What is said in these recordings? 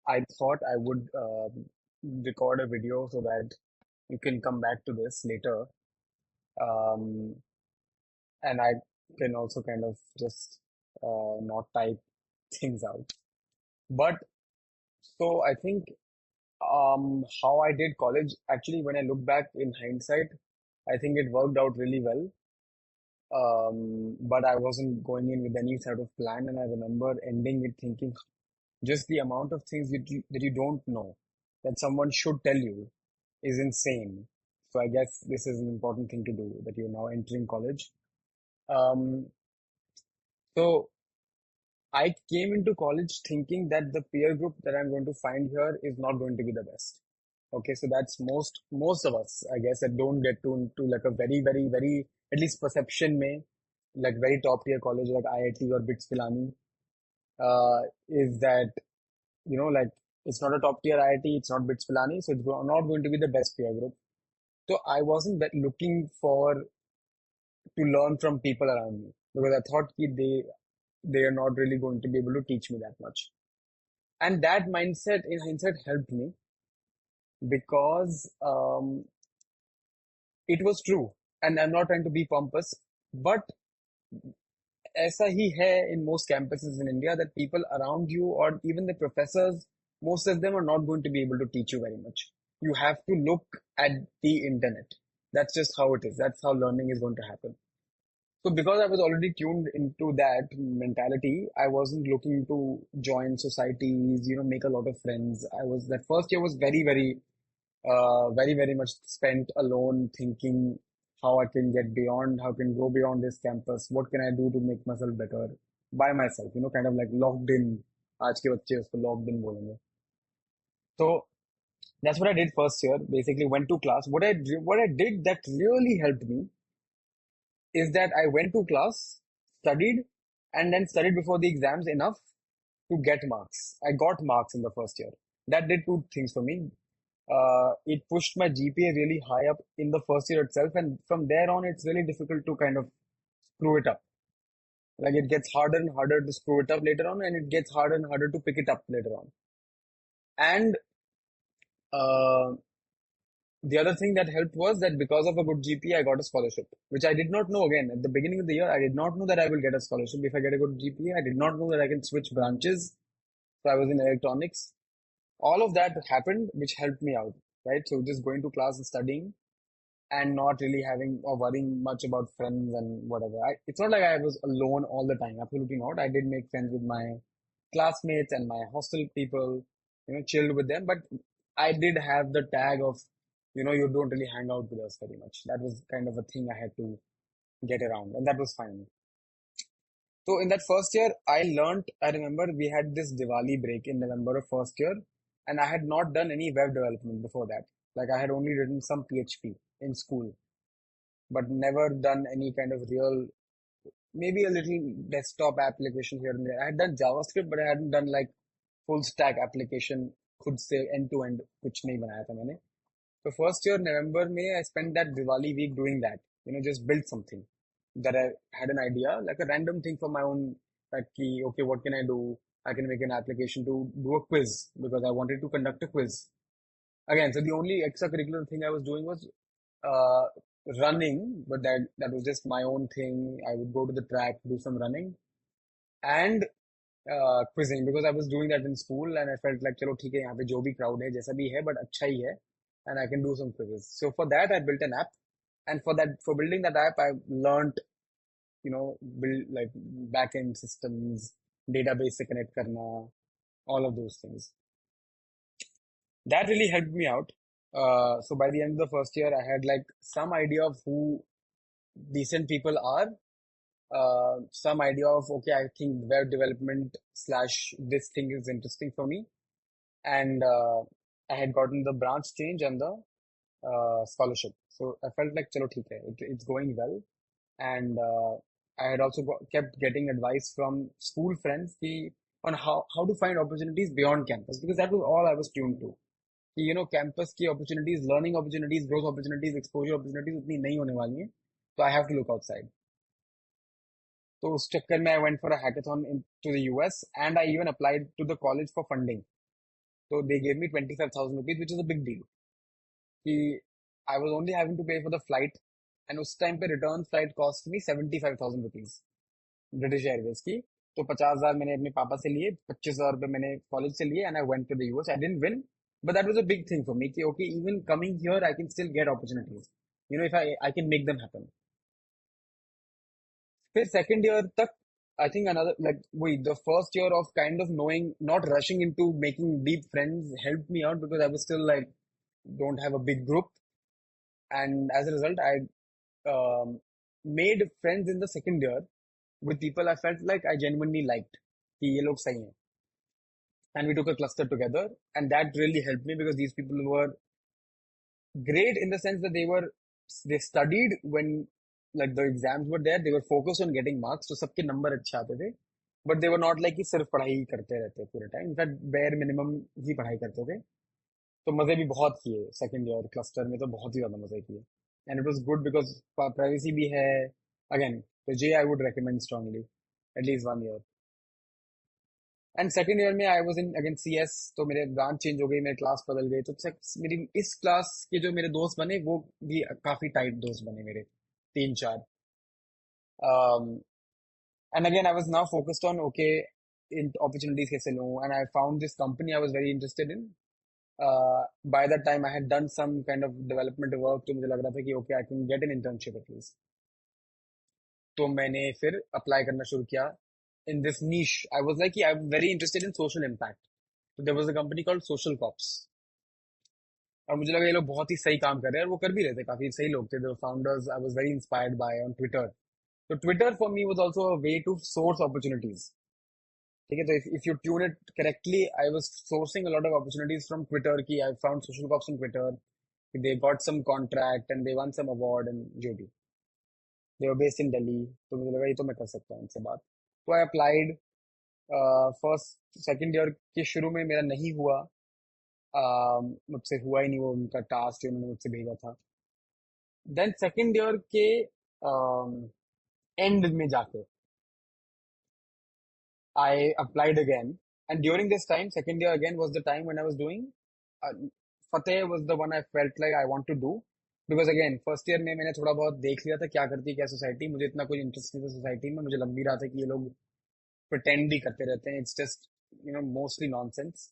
I thought I would record a video so that you can come back to this later. Um, and I can also kind of just not type things out. But so I think how I did college, actually, when I look back in hindsight, I think it worked out really well. But I wasn't going in with any sort of plan, and I remember ending it thinking just the amount of things that you don't know that someone should tell you is insane. So I guess this is an important thing to do that you're now entering college. Um, so I came into college thinking that the peer group that I'm going to find here is not going to be the best. Okay, so that's most of us, I guess, that don't get to into like a very, very, very, at least perception may, like very top tier college like IIT or BITS Pilani, is that, like it's not a top tier IIT, it's not BITS Pilani, so not going to be the best peer group. So I wasn't looking for to learn from people around me because I thought ki they are not really going to be able to teach me that much. And that mindset in hindsight helped me because it was true. And I'm not trying to be pompous, but ऐसा ही है in most campuses in India that people around you or even the professors, most of them are not going to be able to teach you very much. You have to look at the internet. That's just how it is. That's how learning is going to happen. So because I was already tuned into that mentality, I wasn't looking to join societies, make a lot of friends. That first year was very, very much spent alone thinking how I can get beyond, how can go beyond this campus, what can I do to make myself better by myself, kind of like locked in. आज के बच्चे उसको locked in बोलेंगे. So that's what I did first year. Basically went to class. What I did that really helped me is that I went to class, studied, and then studied before the exams enough to get marks. I got marks in the first year. That did two things for me. It pushed my GPA really high up in the first year itself, and from there on, it's really difficult to kind of screw it up. Like it gets harder and harder to screw it up later on, and it gets harder and harder to pick it up later on. And uh, the other thing that helped was that because of a good GPA, I got a scholarship, which I did not know again. At the beginning of the year, I did not know that I will get a scholarship if I get a good GPA. I did not know that I can switch branches. So I was in electronics. All of that happened, which helped me out, right? So just going to class and studying and not really having or worrying much about friends and whatever. It's not like I was alone all the time. Absolutely not. I did make friends with my classmates and my hostel people, chilled with them. But I did have the tag of, you don't really hang out with us very much. That was kind of a thing I had to get around, and that was fine. So in that first year, I remember we had this Diwali break in November of first year, and I had not done any web development before that. Like I had only written some PHP in school, but never done any kind of real, maybe a little desktop application here and there. I had done JavaScript, but I hadn't done like full stack application खुद से end to end कुछ नहीं बनाया था मैंने. So first year November में I spent that Diwali week doing that. Just build something that I had an idea, like a random thing for my own, like okay, what can I do? I can make an application to do a quiz because I wanted to conduct a quiz. Again, so the only extracurricular thing I was doing was uh, running, but that was just my own thing. I would go to the track, do some running, and quizzing because I was doing that in school, and I felt like चलो ठीक है यहाँ पे जो भी crowd है जैसा भी है but अच्छा ही है, and I can do some quizzes. So for that I built an app, and for building that app I learned build like backend systems, database से connect करना, all of those things. That really helped me out. So by the end of the first year, I had like some idea of who decent people are, some idea of, okay, I think web development slash this thing is interesting for me. And I had gotten the branch change and the scholarship. So I felt like, chalo, theek hai, it's going well. And I had also kept getting advice from school friends on how to find opportunities beyond campus because that was all I was tuned to. Campus की opportunities, learning opportunities, growth opportunities, exposure opportunities उतनी नहीं होने वाली हैं, तो I have to look outside. तो उस चक्कर में I went for a hackathon to the US and I even applied to the college for funding. तो they gave me 25,000 rupees, which is a big deal. कि I was only having to pay for the flight, and उस time पे return flight cost me 75,000 rupees British Airways की. तो 50,000 मैंने अपने पापा से लिए, 25,000 रुपये मैंने कॉलेज से लिए, and I went to the US. I didn't win, but that was a big thing for me कि okay, even coming here I can still get opportunities, you know, if I can make them happen. फिर second year तक I think another like वही the first year of kind of knowing, not rushing into making deep friends help me out because I was still like don't have a big group, and as a result I um, made friends in the second year with people I felt like I genuinely liked कि ये लोग सही हैं, and we took a cluster together, and that really helped me because these people were great in the sense that they studied when like the exams were there, they were focused on getting marks, तो सबके number अच्छे आते थे, but they were not like कि सिर्फ पढ़ाई ही करते रहते पूरे टाइम, इनफैक्ट bare minimum ही पढ़ाई करते थे. तो मजे भी बहुत किए सेकंड ईयर क्लस्टर में, तो बहुत ही ज्यादा मजे किए, and it was good because privacy भी है. अगेन तो जे I would recommend strongly at least 1 year. And second year में I was in again CS, तो मेरे ब्रांच चेंज हो गई, मेरे क्लास बदल गए, तो मेरी इस क्लास के जो मेरे दोस्त बने वो भी काफी टाइट दोस्त बने मेरे, तीन चार. And again I was now focused on okay in opportunities कैसे लूं, and I found this company I was very interested in. By that time I had done some kind of development work, तो मुझे लग रहा था कि okay, I can get an internship at least. तो मैंने फिर अप्लाई करना शुरू किया in this niche. I was like I'm very interested in social impact. So there was a company called Social Cops, और मुझे लगा ये लोग बहुत ही सही काम कर रहे हैं, और वो कर भी रहे थे, काफी सही लोग थे. The founders I was very inspired by on Twitter. So Twitter for me was also a way to source opportunities. ठीक है, तो if you tune it correctly, I was sourcing a lot of opportunities from Twitter कि I found Social Cops on Twitter. They got some contract and they won some award and जो भी. They were based in Delhi. तो मुझे लगा ये तो मैं कर सकता हूँ इनसे बात. तो I applied. First second year के शुरू में मेरा नहीं हुआ. मुझसे हुआ ही नहीं वो उनका टास्क जो उन्होंने मुझसे भेजा था. देन सेकंड ईयर के एंड में जाके I applied again. And during this time, second year again was the time when I was doing uh, Fateh was the one I felt like I want to do. Because again, first year में मैंने थोड़ा बहुत देख लिया था क्या करती है क्या सोसाइटी. मुझे इतना कोई इंटरेस्ट नहीं था सोसाइटी में. मुझे लग भी रहा था कि ये लोग pretend ही करते रहते हैं. It's just, mostly nonsense.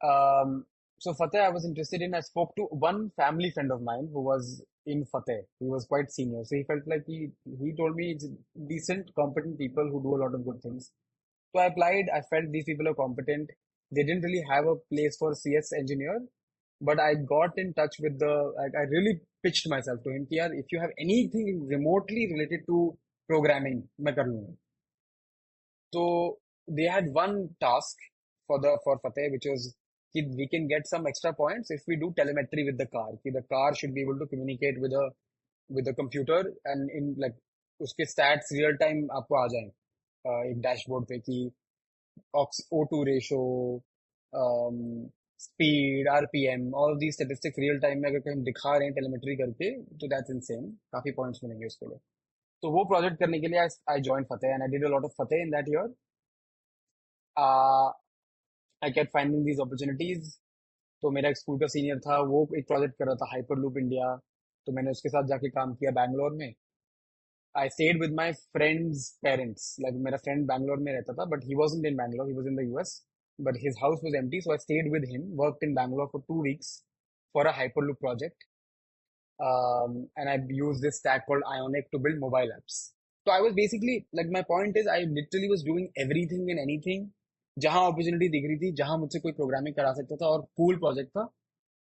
Um, so Fateh, I was interested in. I spoke to one family friend of mine who was in Fateh. He was quite senior, so he felt like he told me it's decent, competent people who do a lot of good things. So I applied. I felt these people are competent. They didn't really have a place for CS engineer, but I got in touch with I really pitched myself to him. कि यार, if you have anything remotely related to programming, मैं कर लूँगा. So they had one task for Fateh, which was we can get some extra points if we do telemetry with the car. The car should be able to communicate with the computer, and in like उसके stats real time आपको आ जाएं एक dashboard पे कि O2 ratio, speed, RPM, all these statistics real time में अगर कहीं दिखा रहे हैं telemetry करके, तो that's insane. काफी points मिलेंगे उसके लिए. तो वो प्रोजेक्ट करने के लिए I joined Fateh, and I did a lot of Fateh in that year. Uh, I kept finding these opportunities. तो मेरा एक स्कूल का सीनियर था, वो एक प्रोजेक्ट कर रहा था हाइपर लूप इंडिया, तो मैंने उसके साथ जाके काम किया बैंगलोर में. I stayed with my friends parents, like मेरा फ्रेंड बैंगलोर में रहता था, but he wasn't in Bangalore, he was in the US, but his house was empty, so I stayed with him, worked in Bangalore for 2 weeks for a hyper loop project. And I used this stack called Ionic to build mobile apps. So I was basically, like my point is, I literally was doing everything and anything. जहां opportunity दिख रही थी, जहां मुझसे कोई programming करा सकता था और कूल प्रोजेक्ट था,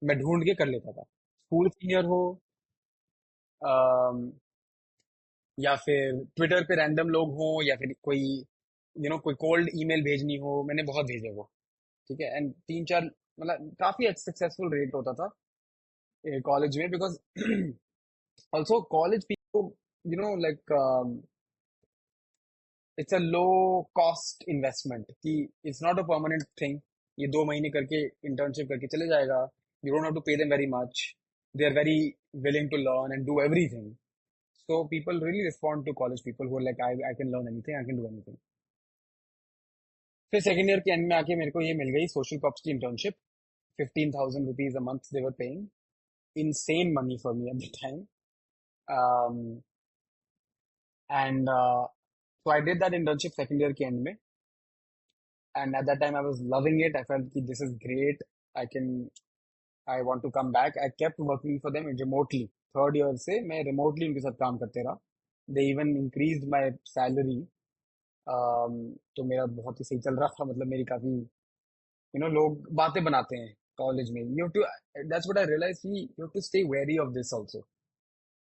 मैं ढूंढ के कर लेता था. स्कूल सीनियर हो, अम, या फिर ट्विटर पे रैंडम लोग हो, या फिर कोई कोई कोल्ड ईमेल भेजनी हो, मैंने बहुत भेजे वो. ठीक है, एंड तीन चार मतलब काफी सक्सेसफुल रेट होता था कॉलेज में, because also college people, like it's a low cost investment कि it's not a permanent thing. ये 2 महीने करके internship करके चले जाएगा. You don't have to pay them very much. They are very willing to learn and do everything. So people really respond to college people who are like, I can learn anything, I can do anything. फिर second year के and में आके मेरे को ये मिल गई social cops की internship. 15,000 rupees a month they were paying. Insane money for me at the time. Um, and so I did that internship second year के end में. And at that time I was loving it. I felt कि this is great. I can, I want to come back. I kept working for them remotely. Third year से मैं remotely उनके साथ काम करते रहा. They even increased my salary. तो मेरा बहुत ही सही चल रहा था. मतलब मेरी काफी लोग बातें बनाते हैं कॉलेज में. You have to, that's what I realise कि you have to stay very of this also.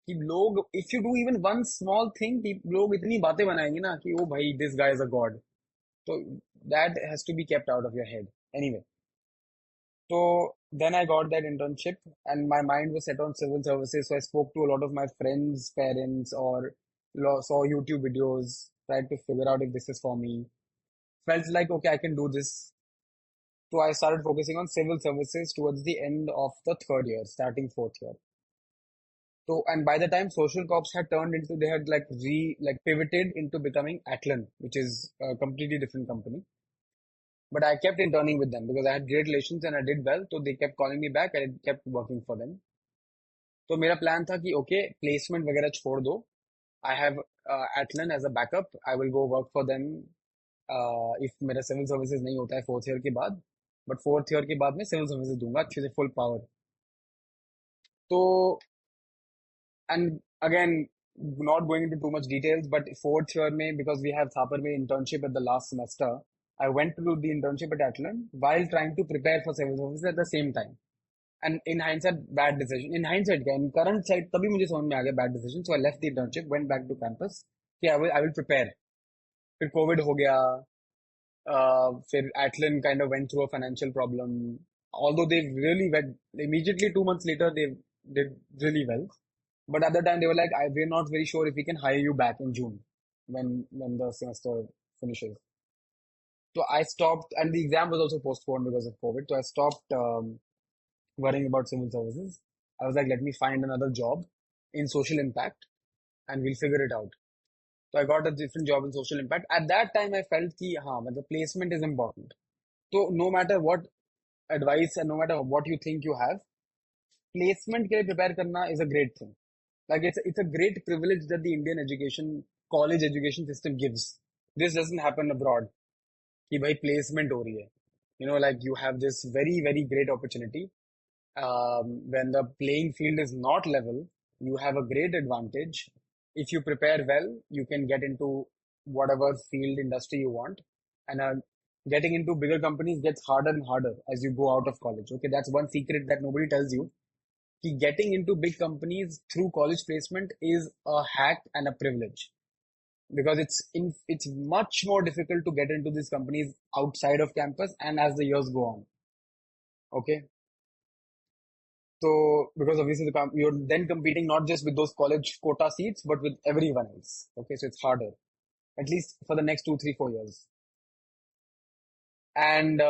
कि लोग, if you do even one small thing, लोग इतनी बातें बनाएंगे ना कि ओ भाई this guy is a god. तो that has to be kept out of your head. Anyway, so then I got that internship and my mind was set on civil services. So I spoke to a lot of my friends' parents or saw YouTube videos, tried to figure out if this is for me. Felt like, okay, I can do this. So I started focusing on civil services towards the end of the third year, starting fourth year. So, and by the time social corps had turned into, they had like pivoted into becoming Atlan, which is a completely different company. But I kept interning with them because I had great relations and I did well. So they kept calling me back. I kept working for them. तो मेरा plan था कि okay placement वगैरह छोड़ दो. I have Atlan as a backup. I will go work for them if मेरा civil services नहीं होता है फोर्थ ईयर के बाद. बट फोर्थ ईयर के बाद मैं सिविल सर्विसेज दूंगा अच्छे से फुल पावर. तो and again, not going into too much details, but fourth year में, because we have Thapar में internship at the last semester, I went to do the internship at Atlan while trying to prepare for civil services at the same time. And in hindsight, bad decision. In hindsight, क्या in current sight तभी मुझे समझ में आ गया bad decision. So I left the internship, went back to campus. कि I will prepare. फिर COVID हो गया. फिर Atlan kind of went through a financial problem. Although they really went immediately 2 months later, they did really well. But at the time, they were like, we're not very sure if we can hire you back in June when the semester finishes. So I stopped, and the exam was also postponed because of COVID. So I stopped worrying about civil services. I was like, let me find another job in social impact and we'll figure it out. So I got a different job in social impact. At that time, I felt कि हाँ, the placement is important. So no matter what advice and no matter what you think you have, placement के लिए prepare करना is a great thing. Like it's a great privilege that the Indian education, college education system gives. This doesn't happen abroad. कि भाई placement हो रही है. Like you have this very, very great opportunity. When the playing field is not level, you have a great advantage. If you prepare well, you can get into whatever field industry you want. And getting into bigger companies gets harder and harder as you go out of college. Okay, that's one secret that nobody tells you. Ki getting into big companies through college placement is a hack and a privilege because it's much more difficult to get into these companies outside of campus and as the years go on. Okay, so because obviously you're then competing not just with those college quota seats but with everyone else. Okay, so it's harder at least for the next 2, 3, 4 years. And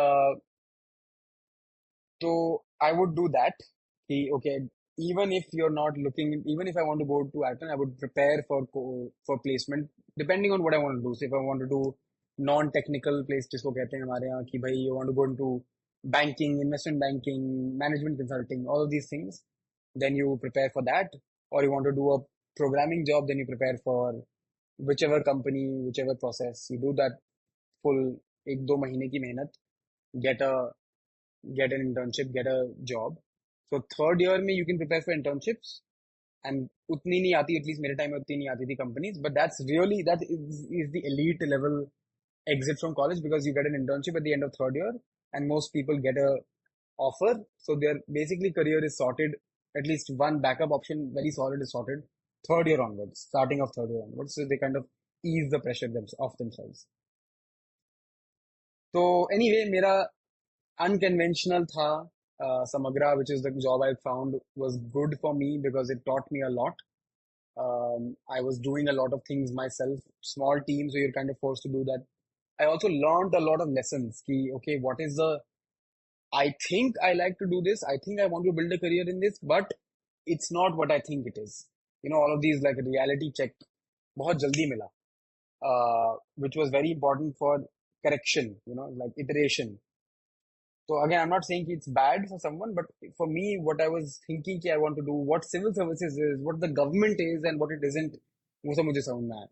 so I would do that. Okay, even if you're not looking, even if I want to go to Acton, I would prepare for placement depending on what I want to do. So if I want to do non-technical place, जिसको कहते हैं हमारे यहाँ कि भाई you want to go into banking, investment banking, management consulting, all of these things, then you prepare for that. Or you want to do a programming job, then you prepare for whichever company, whichever process. You do that full 1-2 महीने की मेहनत, get a get an internship, get a job. So third year में you can prepare for internships and उतनी नहीं आती, at least मेरे time में उतनी नहीं आती थी companies, but that is the elite level exit from college because you get an internship at the end of third year and most people get a offer. So their basically career is sorted, at least one backup option, very solid is sorted third year onwards, starting of third year onwards. So they kind of ease the pressure of themselves. So anyway, मेरा unconventional tha. Samagra, which is the job I found, was good for me because it taught me a lot. I was doing a lot of things myself, small teams, so you're kind of forced to do that. I also learned a lot of lessons. Okay, what is I think I like to do this. I think I want to build a career in this, but it's not what I think it is. All of these like reality check, बहुत जल्दी मिला, which was very important for correction, like iteration. So again, I'm not saying it's bad for someone, but for me, what I was thinking I want to do, what civil services is, what the government is, and what it isn't, वो सब मुझे समझ में आया.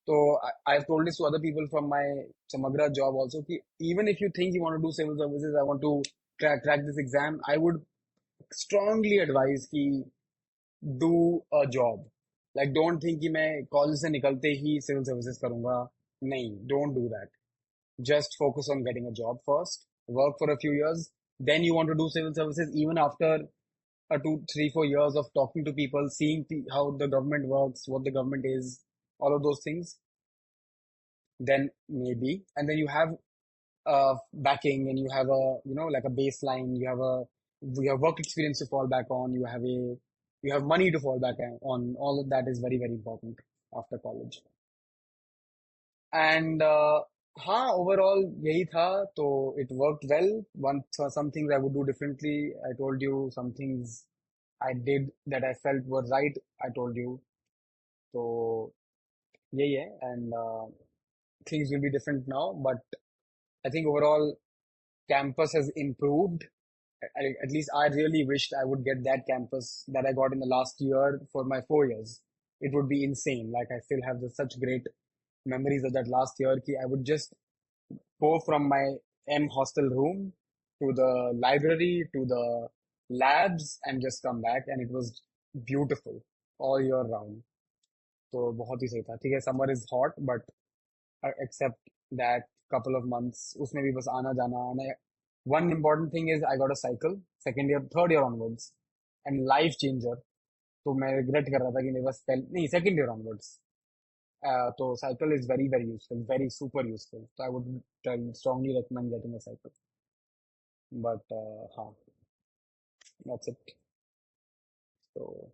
So I've told this to other people from my Samagra job also. Ki even if you think you want to do civil services, I want to crack this exam, I would strongly advise कि do a job. Like don't think कि मैं college से निकलते ही civil services करूँगा. नहीं, don't do that. Just focus on getting a job first. Work for a few years. Then you want to do civil services even after 2, 3, 4 years of talking to people, seeing how the government works, what the government is, all of those things. Then maybe, and then you have backing, and you have a like a baseline. You have work experience to fall back on. You have money to fall back on. All of that is very very important after college. And हाँ, overall यही था. तो it worked well. Some things I would do differently. I told you some things I did that I felt were right. I told you. So यही है. And things will be different now, but I think overall campus has improved. At least I really wished I would get that campus that I got in the last year for my 4 years. It would be insane. Like I still have such great memories of that last year. Ki I would just go from my M hostel room to the library to the labs and just come back, and it was beautiful all year round. तो बहुत ही सही था. ठीक है, summer is hot, but except that couple of months उसमें भी बस आना जाना आना. One important thing is I got a cycle second year, third year onwards, and life changer. तो मैं regret कर रहा था कि मेरे पास नहीं, second year onwards. तो cycle is very very useful, very super useful. So I would strongly recommend getting a cycle. But हाँ, that's it. So